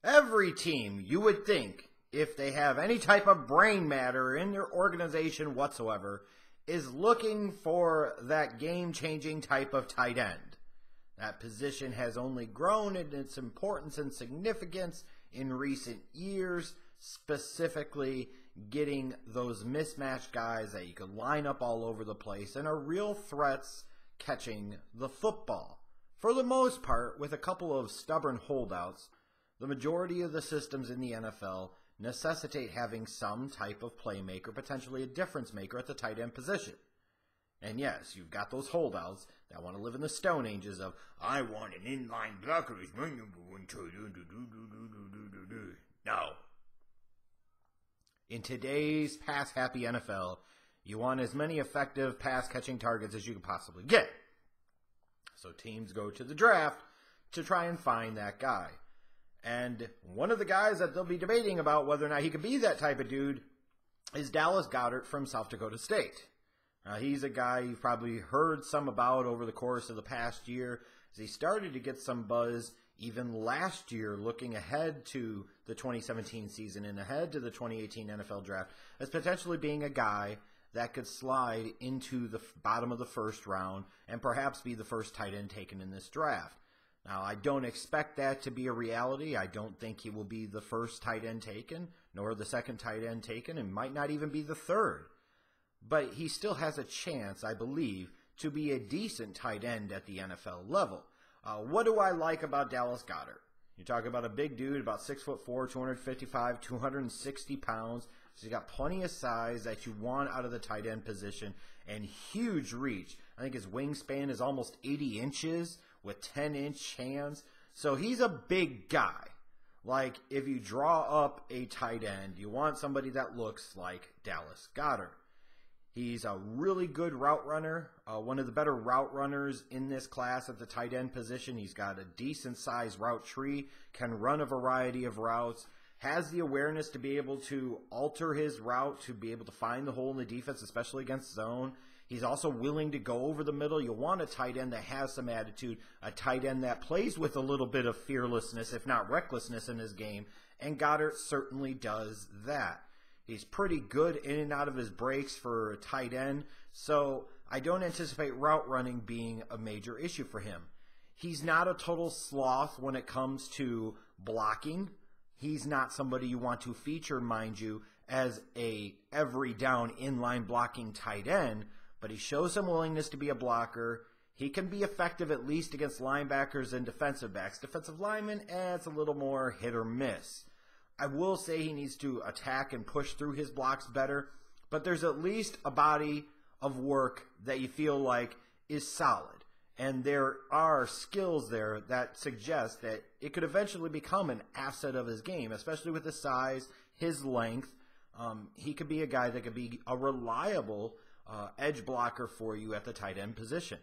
Every team, you would think, if they have any type of brain matter in their organization whatsoever, is looking for that game-changing type of tight end. That position has only grown in its importance and significance in recent years, specifically getting those mismatched guys that you could line up all over the place and are real threats catching the football. For the most part, with a couple of stubborn holdouts, the majority of the systems in the NFL necessitate having some type of playmaker, potentially a difference maker at the tight end position. And yes, you've got those holdouts that want to live in the Stone Ages of, I want an inline blocker as my number one tight end. No. In today's pass-happy NFL, you want as many effective pass-catching targets as you can possibly get. So teams go to the draft to try and find that guy. And one of the guys that they'll be debating about whether or not he could be that type of dude is Dallas Goedert from South Dakota State. He's a guy you've probably heard some about over the course of the past year, as he started to get some buzz even last year, looking ahead to the 2017 season and ahead to the 2018 NFL Draft, as potentially being a guy that could slide into the bottom of the first round and perhaps be the first tight end taken in this draft. Now, I don't expect that to be a reality. I don't think he will be the first tight end taken, nor the second tight end taken, and might not even be the third. But he still has a chance, I believe, to be a decent tight end at the NFL level. What do I like about Dallas Goedert? You talk about a big dude, about 6'4", 255, 260 pounds. So he's got plenty of size that you want out of the tight end position, and huge reach. I think his wingspan is almost 80 inches with 10-inch hands. So he's a big guy. Like, if you draw up a tight end, you want somebody that looks like Dallas Goedert. He's a really good route runner, one of the better route runners in this class at the tight end position. He's got a decent-sized route tree, can run a variety of routes, has the awareness to be able to alter his route, to be able to find the hole in the defense, especially against zone. He's also willing to go over the middle. You'll want a tight end that has some attitude, a tight end that plays with a little bit of fearlessness, if not recklessness, in his game, and Goedert certainly does that. He's pretty good in and out of his breaks for a tight end, so I don't anticipate route running being a major issue for him. He's not a total sloth when it comes to blocking. He's not somebody you want to feature, mind you, as a every down inline blocking tight end, but he shows some willingness to be a blocker. He can be effective at least against linebackers and defensive backs. Defensive linemen, it's a little more hit or miss. I will say he needs to attack and push through his blocks better, but there's at least a body of work that you feel like is solid. And there are skills there that suggest that it could eventually become an asset of his game, especially with his size, his length. He could be a guy that could be a reliable edge blocker for you at the tight end position.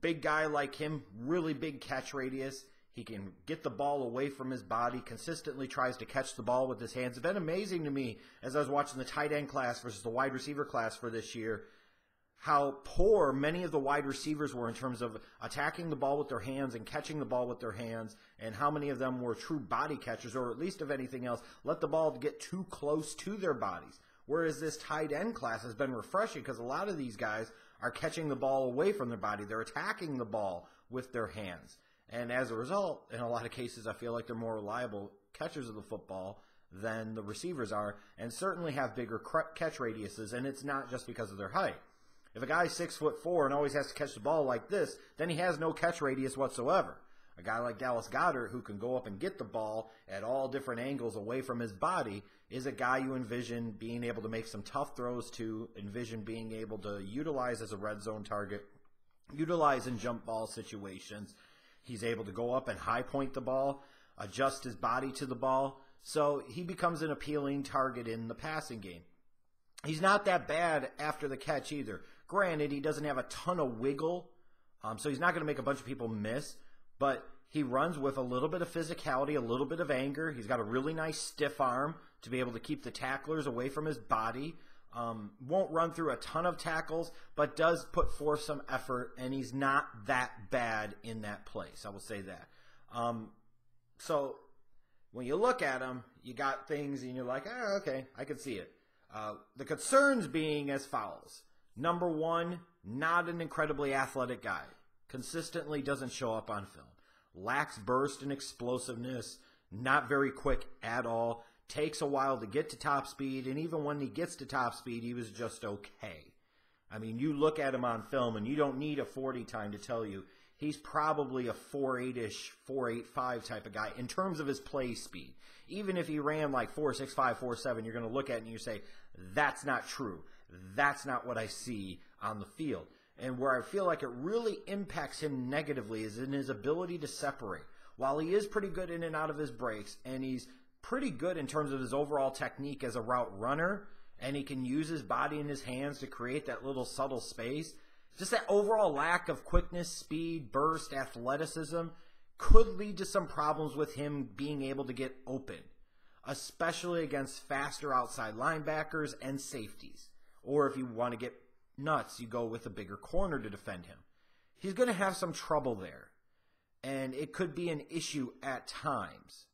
Big guy like him, really big catch radius. He can get the ball away from his body, consistently tries to catch the ball with his hands. It's been amazing to me as I was watching the tight end class versus the wide receiver class for this year, how poor many of the wide receivers were in terms of attacking the ball with their hands and catching the ball with their hands, and how many of them were true body catchers, or at least if anything else, let the ball get too close to their bodies. Whereas this tight end class has been refreshing because a lot of these guys are catching the ball away from their body. They're attacking the ball with their hands. And as a result, in a lot of cases, I feel like they're more reliable catchers of the football than the receivers are, and certainly have bigger catch radiuses, and it's not just because of their height. If a guy's 6'4" and always has to catch the ball like this, then he has no catch radius whatsoever. A guy like Dallas Goedert, who can go up and get the ball at all different angles away from his body, is a guy you envision being able to make some tough throws to, envision being able to utilize as a red zone target, utilize in jump ball situations. He's able to go up and high point the ball, adjust his body to the ball, so he becomes an appealing target in the passing game. He's not that bad after the catch either. Granted, he doesn't have a ton of wiggle, so he's not going to make a bunch of people miss, but he runs with a little bit of physicality, a little bit of anger. He's got a really nice stiff arm to be able to keep the tacklers away from his body. Won't run through a ton of tackles, but does put forth some effort, and he's not that bad in that place. I will say that. So when you look at him, you got things and you're like, oh, okay, I can see it. The concerns being as follows. Number one, not an incredibly athletic guy. Consistently doesn't show up on film. Lacks burst and explosiveness. Not very quick at all. Takes a while to get to top speed. And even when he gets to top speed, he was just okay. I mean, you look at him on film and you don't need a 40 time to tell you he's probably a 4.8-ish, 4.85 type of guy in terms of his play speed. Even if he ran like 4.65, 4.7, you're going to look at it and you say, that's not true. That's not what I see on the field. And where I feel like it really impacts him negatively is in his ability to separate. While he is pretty good in and out of his breaks, and he's pretty good in terms of his overall technique as a route runner, and he can use his body and his hands to create that little subtle space, just that overall lack of quickness, speed, burst, athleticism could lead to some problems with him being able to get open, especially against faster outside linebackers and safeties. Or if you want to get nuts, you go with a bigger corner to defend him. He's going to have some trouble there, and it could be an issue at times.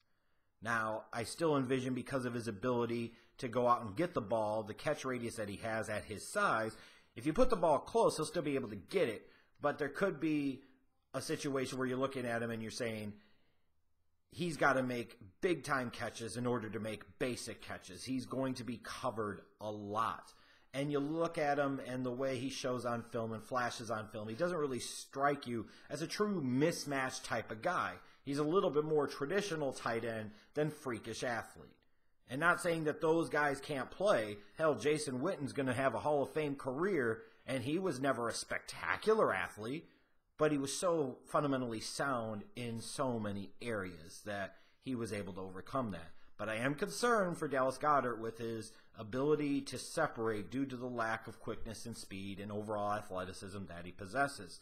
Now, I still envision, because of his ability to go out and get the ball, the catch radius that he has at his size, if you put the ball close, he'll still be able to get it, but there could be a situation where you're looking at him and you're saying he's got to make big-time catches in order to make basic catches. He's going to be covered a lot. And you look at him and the way he shows on film and flashes on film, he doesn't really strike you as a true mismatch type of guy. He's a little bit more traditional tight end than freakish athlete. And not saying that those guys can't play. Hell, Jason Witten's going to have a Hall of Fame career, and he was never a spectacular athlete, but he was so fundamentally sound in so many areas that he was able to overcome that. But I am concerned for Dallas Goedert with his ability to separate due to the lack of quickness and speed and overall athleticism that he possesses.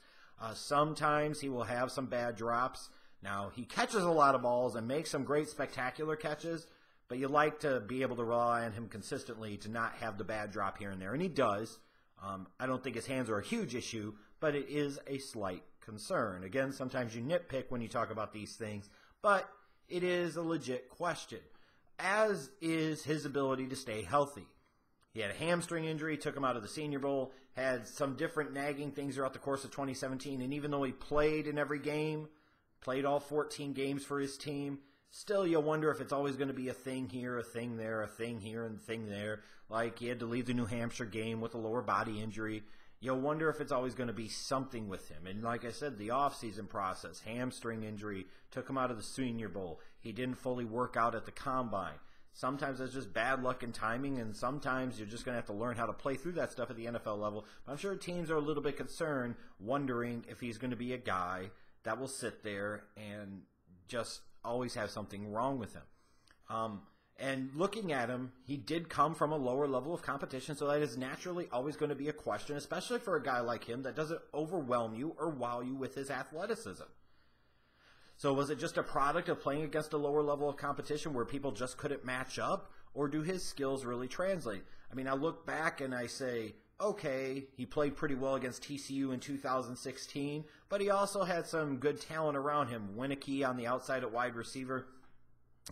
Sometimes he will have some bad drops. Now, he catches a lot of balls and makes some great spectacular catches, but you like to be able to rely on him consistently to not have the bad drop here and there, and he does. I don't think his hands are a huge issue, but it is a slight concern. Again, sometimes you nitpick when you talk about these things, but it is a legit question, as is his ability to stay healthy. He had a hamstring injury, took him out of the Senior Bowl, had some different nagging things throughout the course of 2017, and even though he played in every game, played all 14 games for his team, still you wonder if it's always going to be a thing here, a thing there, a thing here, and a thing there. Like he had to leave the New Hampshire game with a lower body injury. You'll wonder if it's always going to be something with him. And like I said, the offseason process, hamstring injury, took him out of the Senior Bowl. He didn't fully work out at the Combine. Sometimes it's just bad luck and timing, and sometimes you're just going to have to learn how to play through that stuff at the NFL level. But I'm sure teams are a little bit concerned, wondering if he's going to be a guy that will sit there and just always have something wrong with him. And looking at him, he did come from a lower level of competition, so that is naturally always going to be a question, especially for a guy like him that doesn't overwhelm you or wow you with his athleticism. So was it just a product of playing against a lower level of competition where people just couldn't match up, or do his skills really translate? I mean, I look back and I say, okay, he played pretty well against TCU in 2016, but he also had some good talent around him. Winicky on the outside at wide receiver.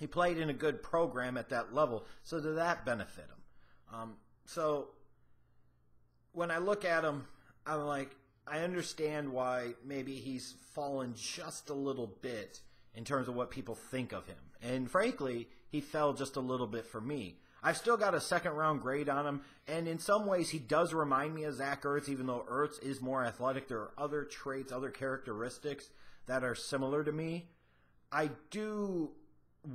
He played in a good program at that level, so did that benefit him? So when I look at him, I'm like, I understand why maybe he's fallen just a little bit in terms of what people think of him. And frankly, he fell just a little bit for me. I've still got a second-round grade on him, and in some ways he does remind me of Zach Ertz, even though Ertz is more athletic. There are other traits, other characteristics that are similar to me. I do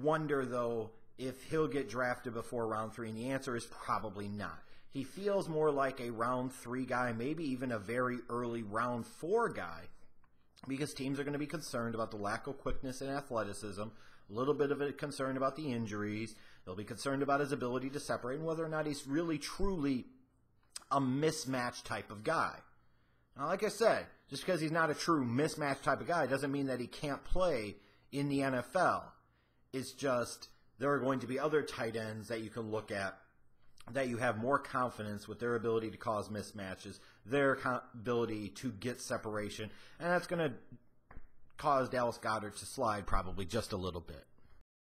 wonder, though, if he'll get drafted before round 3, and the answer is probably not. He feels more like a round 3 guy, maybe even a very early round 4 guy, because teams are going to be concerned about the lack of quickness and athleticism, a little bit of a concern about the injuries. They'll be concerned about his ability to separate and whether or not he's really, truly a mismatch type of guy. Now, like I said, just because he's not a true mismatch type of guy doesn't mean that he can't play in the NFL. It's just there are going to be other tight ends that you can look at that you have more confidence with their ability to cause mismatches, their ability to get separation, and that's going to cause Dallas Goedert to slide probably just a little bit.